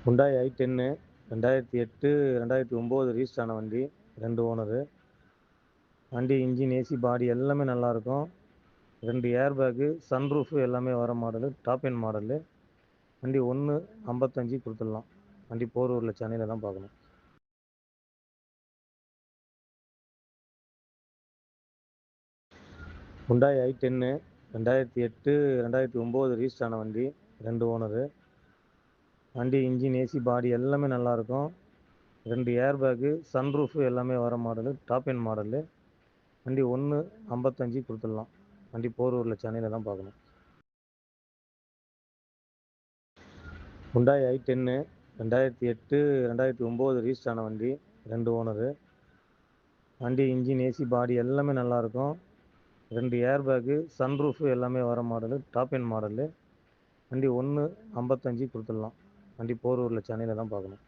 Hyundai i10 2008, 2009 register ஆன வண்டி. 2 owner. வண்டி இன்ஜின், ஏசி, பாடி எல்லாமே நல்லாயிருக்கும். 2 ஏர் பேக்கு, சன்ரூஃபு எல்லாமே வர மாடலு. Top end model. வண்டி 1,55 கொடுத்துடலாம். வண்டி போரூரில் சென்னையில் தான் பார்க்கணும். Hyundai i10 2008, 2009 ரிஜிஸ்டர் ஆன வண்டி. 2 ஓனரு. வண்டி இன்ஜின், ஏசி, பாடி எல்லாமே நல்லாயிருக்கும். 2 ஏர் பேக்கு, சன்ரூஃபு எல்லாமே வர மாடலு. Top end model. வண்டி 1,55 கொடுத்துடலாம். வண்டி போரூரில் சென்னையில் தான் பார்க்கணும். Hyundai i10 2008, 2009 ரிஜிஸ்டர் ஆன வண்டி. 2 ஓனரு. வண்டி இன்ஜின், ஏசி, பாடி எல்லாமே நல்லாயிருக்கும். 2 ஏர் பேக்கு, சன்ரூஃபு எல்லாமே வர மாடலு. Top end model. வண்டி 1,55 கொடுத்துடலாம். வண்டி போரூரில் சென்னையில் தான் பார்க்கணும்.